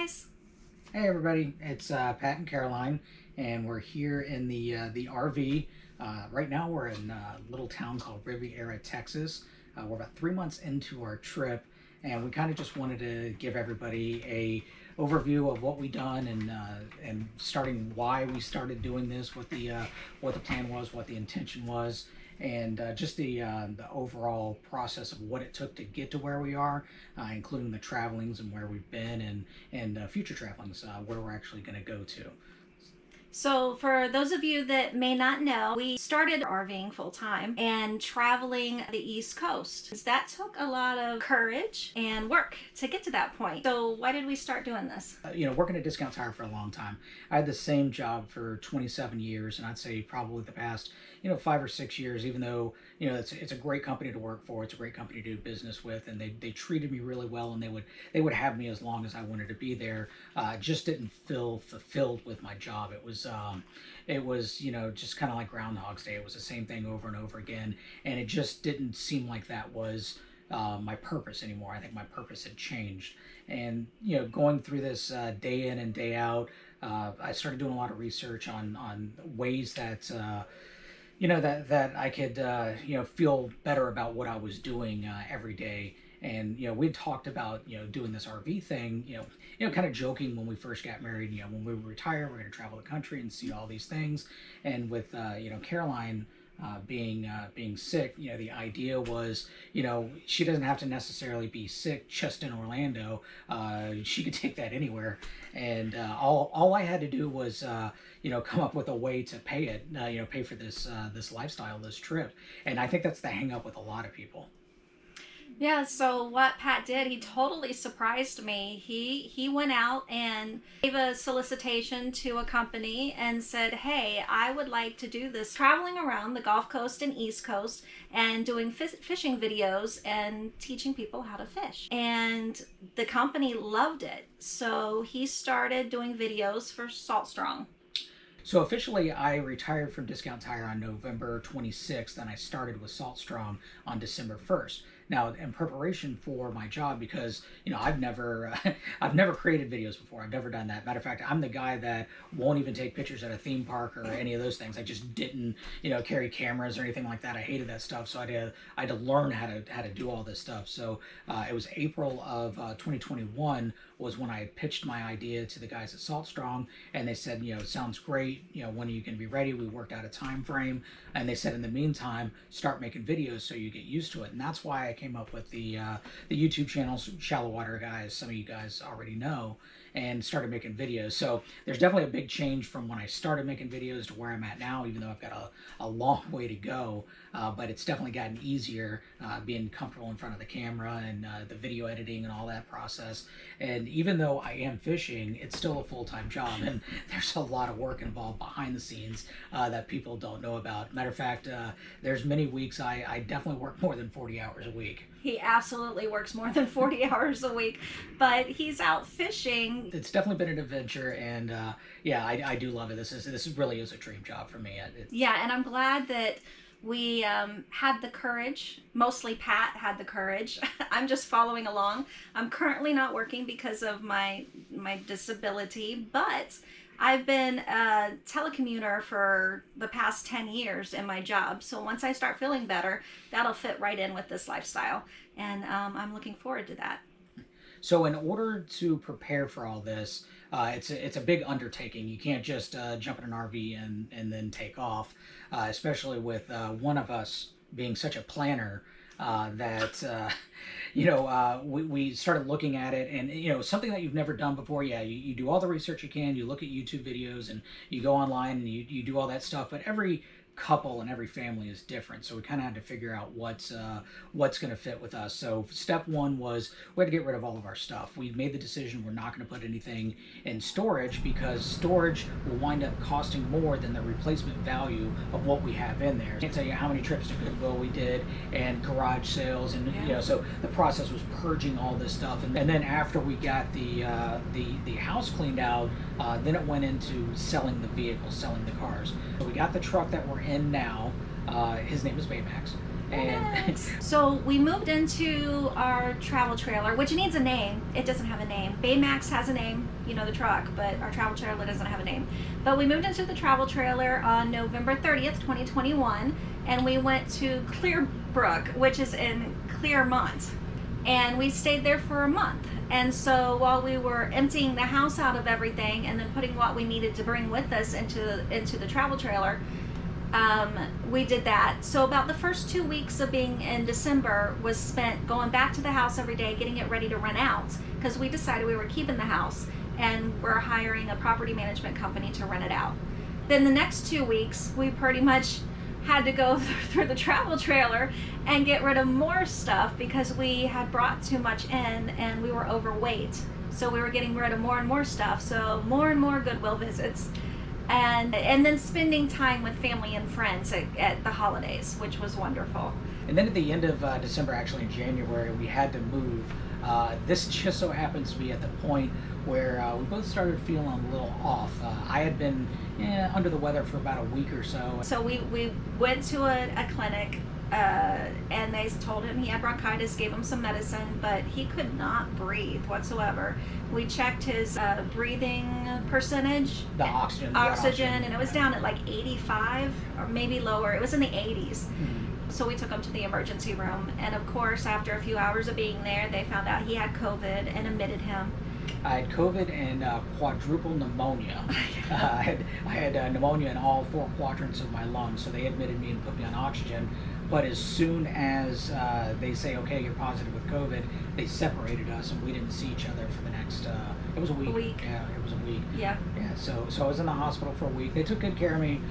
guys. Hey everybody, it's Pat and Caroline, and we're here in the RV. Right now we're in a little town called Riviera, Texas. We're about 3 months into our trip, and we kind of just wanted to give everybody a overview of what we done and starting why we started doing this, what the plan was, what the intention was, and just the overall process of what it took to get to where we are, including the travelings and where we've been and future travelings, where we're actually going to go to. So, for those of you that may not know, we started RVing full time and traveling the East Coast. That took a lot of courage and work to get to that point. So, why did we start doing this? Working at Discount Tire for a long time. I had the same job for 27 years, and I'd say probably the past 5 or 6 years, even though it's a great company to work for, it's a great company to do business with, and they treated me really well, and they would have me as long as I wanted to be there. Just didn't feel fulfilled with my job. It was just kind of like Groundhog's Day. It was the same thing over and over again, and it just didn't seem like that was my purpose anymore. I think my purpose had changed, and going through this day in and day out, I started doing a lot of research on ways that that I could feel better about what I was doing every day. And we talked about doing this RV thing, kind of joking when we first got married. When we retire, we're going to travel the country and see all these things. And with Caroline being sick, the idea was she doesn't have to necessarily be sick just in Orlando. She could take that anywhere, and all I had to do was come up with a way to pay it, pay for this lifestyle, this trip. And I think that's the hang up with a lot of people. Yeah, so what Pat did, he totally surprised me. He went out and gave a solicitation to a company and said, "Hey, I would like to do this traveling around the Gulf Coast and East Coast and doing fishing videos and teaching people how to fish." And the company loved it. So he started doing videos for Salt Strong. So officially, I retired from Discount Tire on November 26th, and I started with Salt Strong on December 1st. Now, in preparation for my job, because I've never I've never created videos before. I've never done that. Matter of fact, I'm the guy that won't even take pictures at a theme park or any of those things. I just didn't carry cameras or anything like that. I hated that stuff, so I had to learn how to do all this stuff. So it was April of 2021 was when I had pitched my idea to the guys at Salt Strong, and they said, sounds great. When are you going to be ready? We worked out a time frame, and they said, in the meantime, start making videos so you get used to it. And that's why I came up with the YouTube channel, Shallow Water Guys. Some of you guys already know, and started making videos. So there's definitely a big change from when I started making videos to where I'm at now, even though I've got a long way to go. But it's definitely gotten easier being comfortable in front of the camera and the video editing and all that process. And even though I am fishing, it's still a full-time job, and there's a lot of work involved behind the scenes that people don't know about. Matter of fact, there's many weeks I definitely work more than 40 hours a week. He absolutely works more than 40 hours a week, but he's out fishing. It's definitely been an adventure, and I do love it. This really is a dream job for me. Yeah, and I'm glad that we had the courage. Mostly Pat had the courage. I'm just following along. I'm currently not working because of my disability, but I've been a telecommuter for the past 10 years in my job. So once I start feeling better, that'll fit right in with this lifestyle. And I'm looking forward to that. So in order to prepare for all this, it's a big undertaking. You can't just jump in an RV and then take off, especially with one of us being such a planner. We started looking at it, and something that you've never done before. Yeah, you do all the research you can, you look at YouTube videos, and you go online and you do all that stuff, but every couple and every family is different, so we kind of had to figure out what's going to fit with us. So step one was we had to get rid of all of our stuff. We made the decision we're not going to put anything in storage, because storage will wind up costing more than the replacement value of what we have in there. I can't tell you how many trips to Goodwill we did and garage sales, and so the process was purging all this stuff, and then after we got the house cleaned out, then it went into selling the vehicles, selling the cars. So we got the truck that we're in now. His name is Baymax. And So we moved into our travel trailer, which needs a name. It doesn't have a name. Baymax has a name, you know, the truck, but our travel trailer doesn't have a name. But we moved into the travel trailer on November 30th, 2021, and we went to Clearbrook, which is in Clearmont. And we stayed there for a month. And so while we were emptying the house out of everything and then putting what we needed to bring with us into the travel trailer, we did that. So about the first 2 weeks of being in December was spent going back to the house every day, getting it ready to rent out, because we decided we were keeping the house and we're hiring a property management company to rent it out. Then the next 2 weeks, we pretty much had to go through the travel trailer and get rid of more stuff because we had brought too much in and we were overweight. So we were getting rid of more and more stuff. So more and more Goodwill visits. And then spending time with family and friends at the holidays, which was wonderful. And then at the end of December, actually in January, we had to move. This just so happens to be at the point where we both started feeling a little off. I had been under the weather for about a week or so. So we went to a clinic, and they told him he had bronchitis, gave him some medicine, but he could not breathe whatsoever. We checked his breathing percentage, The oxygen. and it was down at like 85 or maybe lower. It was in the 80s. So we took him to the emergency room, and of course, after a few hours of being there, they found out he had COVID and admitted him. I had COVID and quadruple pneumonia. I had pneumonia in all 4 quadrants of my lungs, so they admitted me and put me on oxygen. But as soon as they say, okay, you're positive with COVID, they separated us, and we didn't see each other for the next, it was a week. Yeah, it was a week. Yeah. Yeah, so I was in the hospital for a week. They took good care of me.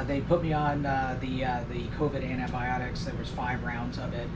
They put me on the COVID antibiotics. There was 5 rounds of it.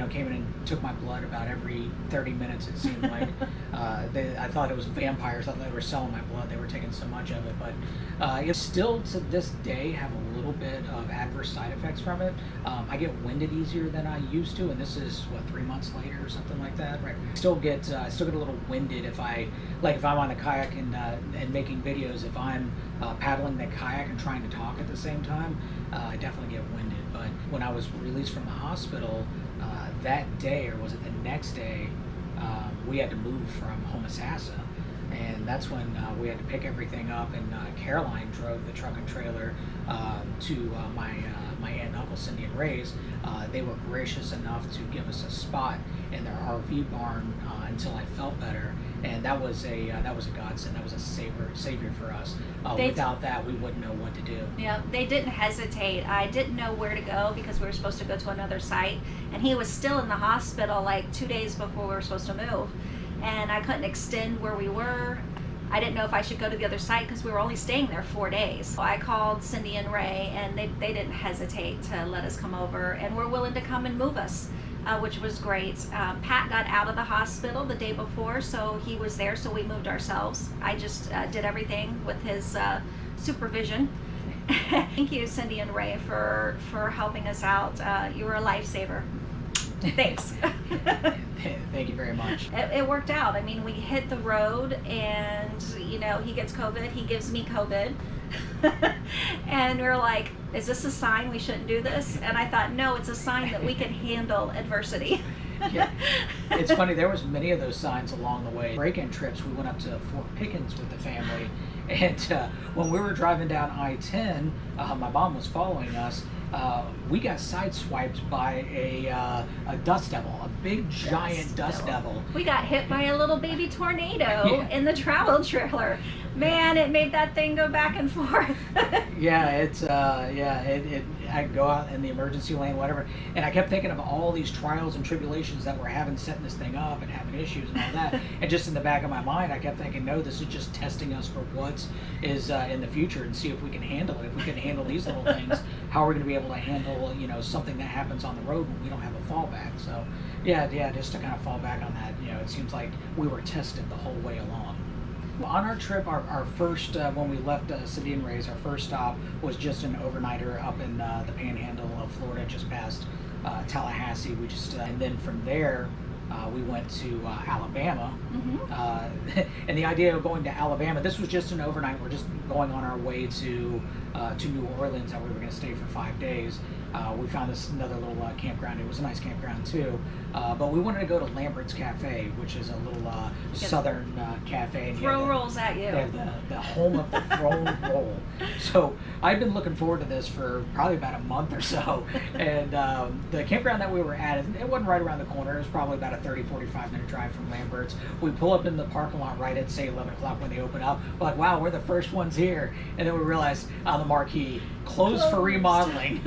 Came in and took my blood about every 30 minutes, it seemed like. I thought it was vampires. I thought they were selling my blood. They were taking so much of it. But it still, to this day, have a little bit of adverse side effects from it. I get winded easier than I used to, and this is, 3 months later or something like that, right? I still get a little winded if I'm on the kayak and making videos. If I'm paddling the kayak and trying to talk at the same time, I definitely get winded. But when I was released from the hospital, that day, or was it the next day, we had to move from Homosassa, and that's when we had to pick everything up, and Caroline drove the truck and trailer to my aunt and uncle Cindy and Ray's. They were gracious enough to give us a spot in their RV barn until I felt better, and that was a godsend. That was a savior for us. Without that, we wouldn't know what to do. Yeah, they didn't hesitate. I didn't know where to go because we were supposed to go to another site, and he was still in the hospital like 2 days before we were supposed to move, and I couldn't extend where we were. I didn't know if I should go to the other site because we were only staying there 4 days. So I called Cindy and Ray, and they didn't hesitate to let us come over, and were willing to come and move us, which was great. Pat got out of the hospital the day before, so he was there, so we moved ourselves. I just did everything with his supervision. Thank you, Cindy and Ray, for helping us out. You were a lifesaver. Thanks. Thank you very much. It worked out. I mean, we hit the road, and he gets COVID, he gives me COVID. And we're like, is this a sign we shouldn't do this? And I thought, no, it's a sign that we can handle adversity. Yeah. It's funny, there was many of those signs along the way. Break-in trips, we went up to Fort Pickens with the family, and when we were driving down I-10, my mom was following us. We got sideswiped by a dust devil, a big giant dust devil. We got hit by a little baby tornado in the travel trailer. Man, it made that thing go back and forth. I'd go out in the emergency lane, whatever, and I kept thinking of all these trials and tribulations that we're having setting this thing up and having issues and all that. And just in the back of my mind, I kept thinking, no, this is just testing us for what is in the future, and see if we can handle it. If we can handle these little things, how are we going to be able to handle something that happens on the road when we don't have a fallback? So just to kind of fall back on that, it seems like we were tested the whole way along. On our trip, our first, when we left Cindy and Ray's, our first stop was just an overnighter up in the panhandle of Florida, just past Tallahassee. And then from there, we went to Alabama. Mm-hmm. And the idea of going to Alabama, this was just an overnight. We're just going on our way to New Orleans, and we were going to stay for 5 days. we found this another little campground. It was a nice campground too, but we wanted to go to Lambert's Cafe, which is a little southern cafe. And Throw rolls at you. They have the home of the thrown roll. So I've been looking forward to this for probably about a month or so. And the campground that we were at, it wasn't right around the corner. It was probably about a 30-45 minute drive from Lambert's. We pull up in the parking lot right at, say, 11 o'clock when they open up. We're like, wow, we're the first ones here. And then we realized on the marquee, closed for remodeling.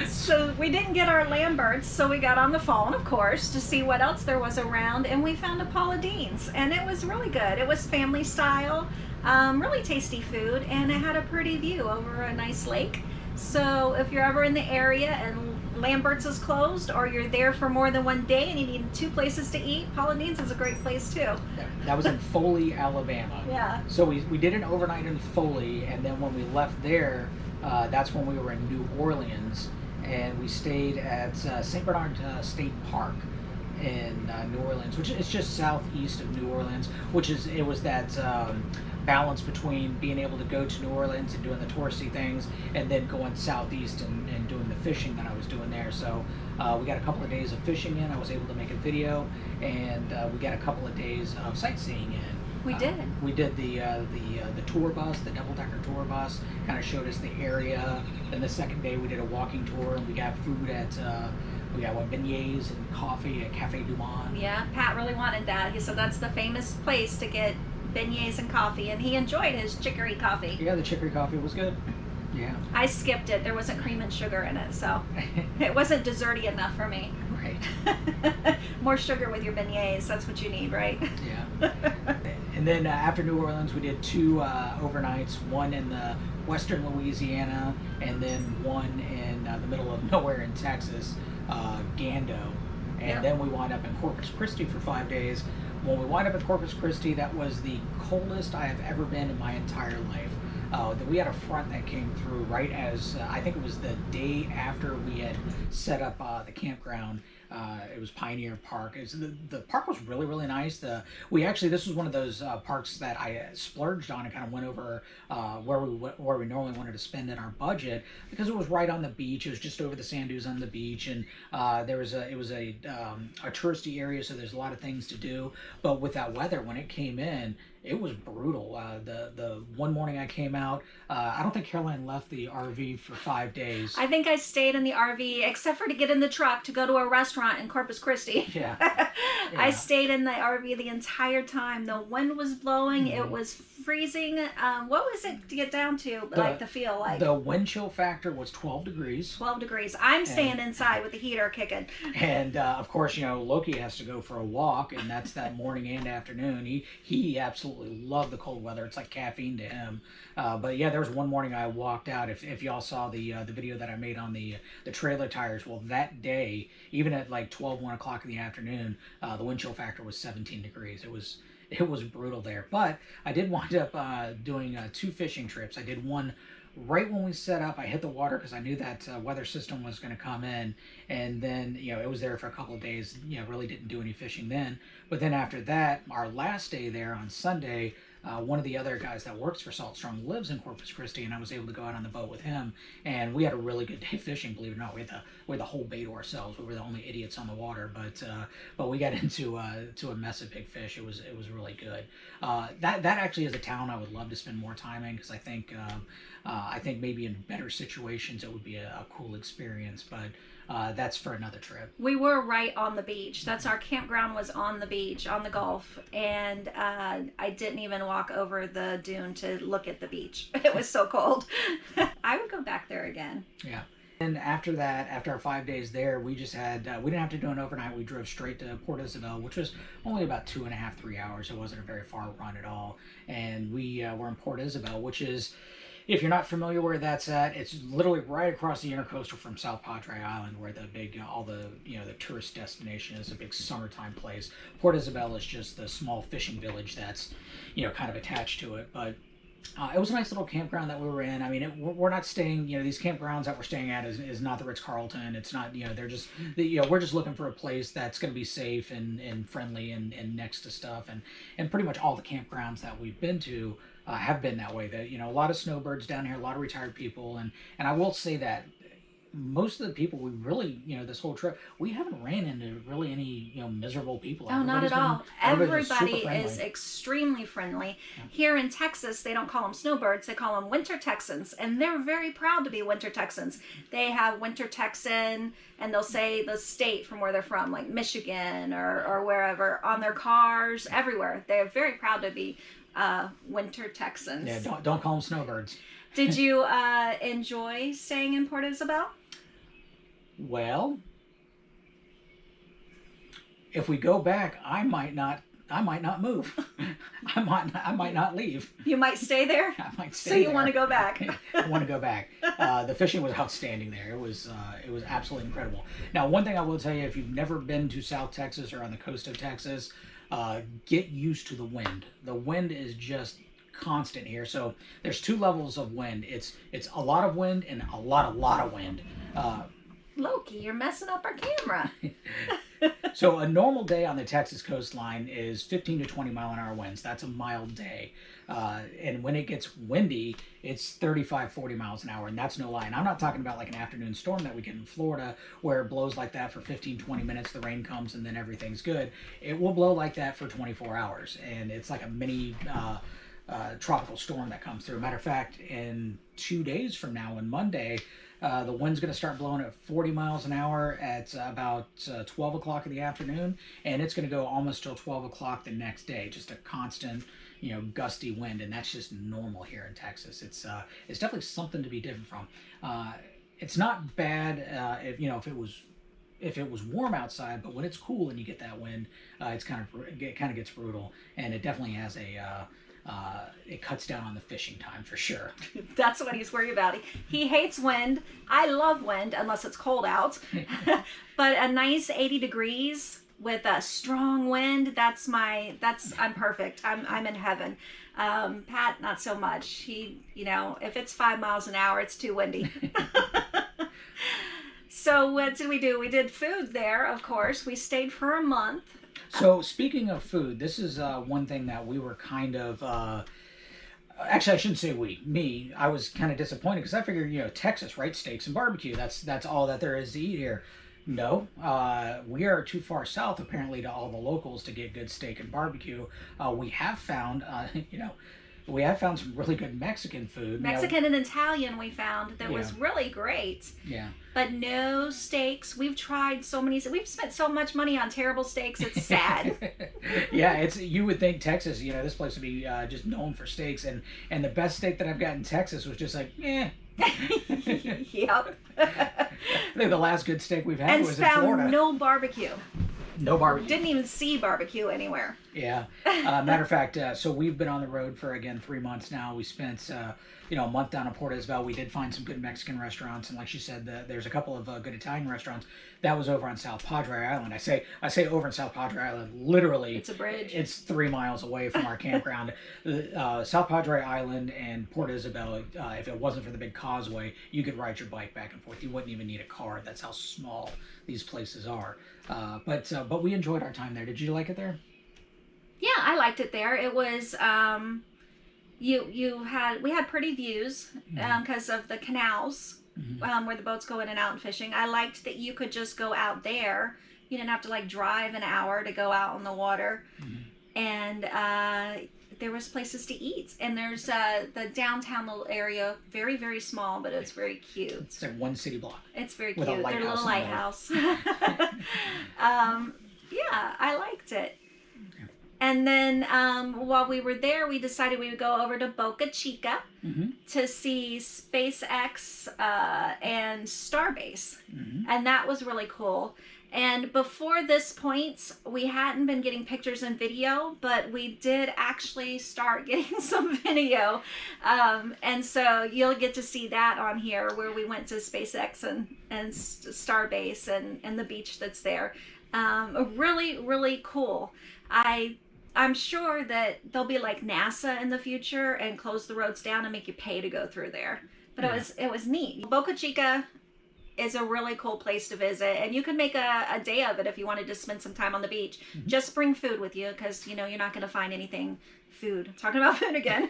So we didn't get our Lamberts, so we got on the phone, of course, to see what else there was around, and we found a Paula Deen's, and it was really good. It was family style, really tasty food, and it had a pretty view over a nice lake. So if you're ever in the area and Lambert's is closed, or you're there for more than one day and you need two places to eat, Paula Deen's is a great place too. That was in Foley, Alabama. Yeah. So we did an overnight in Foley, and then when we left there, that's when we were in New Orleans, and we stayed at St. Bernard State Park in New Orleans, which is just southeast of New Orleans, it was that balance between being able to go to New Orleans and doing the touristy things, and then going southeast and doing the fishing that I was doing there. So we got a couple of days of fishing in. I was able to make a video, and we got a couple of days of sightseeing in. We did. We did the tour bus, the double-decker tour bus, kind of showed us the area. Then the second day we did a walking tour, and we got food at we got beignets and coffee at Cafe Du Monde. Yeah, Pat really wanted that. He said that's the famous place to get beignets and coffee, and he enjoyed his chicory coffee. Yeah, the chicory coffee was good. Yeah. I skipped it. There wasn't cream and sugar in it, so it wasn't desserty enough for me. Right. More sugar with your beignets. That's what you need, right? Yeah. And then after New Orleans, we did two overnights, one in the western Louisiana, and then one in the middle of nowhere in Texas, Gando. And Yep. then we wound up in Corpus Christi for 5 days. When we wound up in Corpus Christi, that was the coldest I have ever been in my entire life. We had a front that came through right as I think it was the day after we had set up the campground. It was Pioneer Park. The park was really, really nice. This was one of those parks that I splurged on and kind of went over where we normally wanted to spend in our budget, because it was right on the beach. It was just over the sand dunes on the beach, and it was a touristy area, so there's a lot of things to do. But with that weather, when it came in, it was brutal. The one morning I came out, I don't think Caroline left the RV for 5 days. I think I stayed in the RV, except for to get in the truck to go to a restaurant in Corpus Christi. Yeah. I stayed in the RV the entire time. The wind was blowing. Mm-hmm. It was freezing. What was it to get down to, the feel like? The wind chill factor was 12 degrees. 12 degrees. I'm staying inside with the heater kicking. And of course, Loki has to go for a walk, and that's that morning and afternoon. He absolutely loved the cold weather. It's like caffeine to him. But yeah, there was one morning I walked out. If y'all saw the video that I made on the trailer tires, well, that day, even at like 1 o'clock in the afternoon, the wind chill factor was 17 degrees. It was brutal there. But I did wind up doing 2 fishing trips. I did one right when we set up. I hit the water because I knew that weather system was going to come in, and then it was there for a couple of days. Really didn't do any fishing then. But then after that, our last day there on Sunday, one of the other guys that works for Salt Strong lives in Corpus Christi, and I was able to go out on the boat with him, and we had a really good day fishing. Believe it or not, we had the whole bay to ourselves. We were the only idiots on the water, but we got into a mess of big fish. It was really good. That actually is a town I would love to spend more time in, because I think maybe in better situations it would be a cool experience, but that's for another trip. We were right on the beach. That's our campground was on the beach, on the Gulf, and I didn't even walk over the dune to look at the beach. It was so cold. I would go back there again. Yeah. And after that, after our 5 days there, we just had, we didn't have to do an overnight. We drove straight to Port Isabel, which was only about 2.5, 3 hours. It wasn't a very far run at all. And we were in Port Isabel, which is, if you're not familiar where that's at, it's literally right across the intercoastal from South Padre Island, where the big, the tourist destination is, a big summertime place. Port Isabel is just the small fishing village that's, kind of attached to it. But it was a nice little campground that we were in. I mean, we're not staying, these campgrounds that we're staying at is not the Ritz-Carlton. It's not, they're just, we're just looking for a place that's going to be safe and friendly and next to stuff. And pretty much all the campgrounds that we've been to have been that way. That, a lot of snowbirds down here, a lot of retired people. And I will say that most of the people we really, this whole trip, we haven't ran into really any, miserable people. Oh, not at all. Everybody's been Everybody super is friendly. extremely friendly. Yeah. Here in Texas, they don't call them snowbirds, they call them winter Texans, and they're very proud to be winter Texans. They have winter Texan, and they'll say the state from where they're from, like Michigan or wherever, on their cars, everywhere. They're very proud to be winter Texans. Yeah, don't call them snowbirds. Did you enjoy staying in Port Isabel? Well, if we go back, I might not move. I might not leave. You might stay there? I might stay So you there. want to go back? I want to go back. The fishing was outstanding there. It was absolutely incredible. Now, one thing I will tell you, if you've never been to South Texas or on the coast of Texas, get used to the wind. The wind is just constant here. So there's two levels of wind. It's a lot of wind and a lot of wind. Loki, you're messing up our camera. So a normal day on the Texas coastline is 15 to 20 mile an hour winds. That's a mild day. And when it gets windy, it's 35, 40 miles an hour. And that's no lie. And I'm not talking about like an afternoon storm that we get in Florida where it blows like that for 15, 20 minutes, the rain comes and then everything's good. It will blow like that for 24 hours. And it's like a mini tropical storm that comes through. Matter of fact, in 2 days from now, on Monday, the wind's going to start blowing at 40 miles an hour at about 12 o'clock in the afternoon, and it's going to go almost till 12 o'clock the next day. Just a constant, gusty wind, and that's just normal here in Texas. It's definitely something to be different from. It's not bad if it was warm outside, but when it's cool and you get that wind, it kind of gets brutal, and it definitely has it cuts down on the fishing time for sure. That's what he's worried about. He hates wind. I love wind unless it's cold out. But a nice 80 degrees with a strong wind, I'm perfect. I'm in heaven. Pat, not so much. He, if it's 5 miles an hour, it's too windy. So what did we do? We did food there, of course. We stayed for a month. So speaking of food, this is one thing that we were kind of, actually I shouldn't say me, I was kind of disappointed because I figured, Texas, right? Steaks and barbecue. That's all that there is to eat here. No, we are too far south apparently to all the locals to get good steak and barbecue. We have found, we have found some really good Mexican food. Mexican and Italian we found that was Yeah. really great. Yeah. But no steaks. We've tried we've spent so much money on terrible steaks, it's sad. Yeah, you would think Texas, this place would be just known for steaks, and the best steak that I've got in Texas was just like, eh. Yep. I think the last good steak we've had And was in Florida. found no barbecue. No barbecue. Didn't even see barbecue anywhere. Yeah. Matter of fact, so we've been on the road for, again, 3 months now. We spent, a month down in Port Isabel. We did find some good Mexican restaurants. And like she said, there's a couple of good Italian restaurants. That was over on South Padre Island. I say over in South Padre Island, literally. It's a bridge. It's 3 miles away from our campground. South Padre Island and Port Isabel, if it wasn't for the big causeway, you could ride your bike back and forth. You wouldn't even need a car. That's how small these places are. But we enjoyed our time there. Did you like it there? Yeah, I liked it there. It was we had pretty views because of the canals where the boats go in and out and fishing. I liked that you could just go out there. You didn't have to drive an hour to go out on the water. And there was places to eat. And there's the downtown little area, very, very small, but it's very cute. It's like one city block. It's very With cute. a Their little lighthouse lighthouse. Yeah, I liked it. And then while we were there, we decided we would go over to Boca Chica to see SpaceX and Starbase. And that was really cool. And before this point, we hadn't been getting pictures and video, but we did actually start getting some video. And so you'll get to see that on here where we went to SpaceX and Starbase and the beach that's there. Really, really cool. I'm sure that they'll be like NASA in the future and close the roads down and make you pay to go through there. But it was neat. Boca Chica is a really cool place to visit, and you can make a day of it if you wanted to spend some time on the beach. Just bring food with you, because you know you're not going to find anything food. Talking about food again.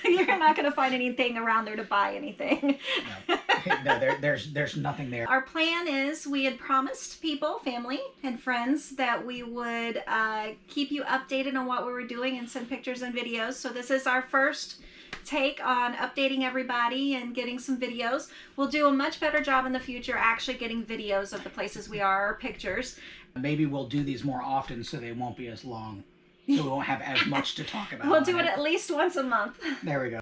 You're not going to find anything around there to buy anything. No, there's nothing there. Our plan is, we had promised people, family and friends, that we would keep you updated on what we were doing and send pictures and videos. So this is our first take on updating everybody and getting some videos. We'll do a much better job in the future actually getting videos of the places we are, or pictures. Maybe we'll do these more often so they won't be as long. So we won't have as much to talk about. We'll do it at least once a month. There we go.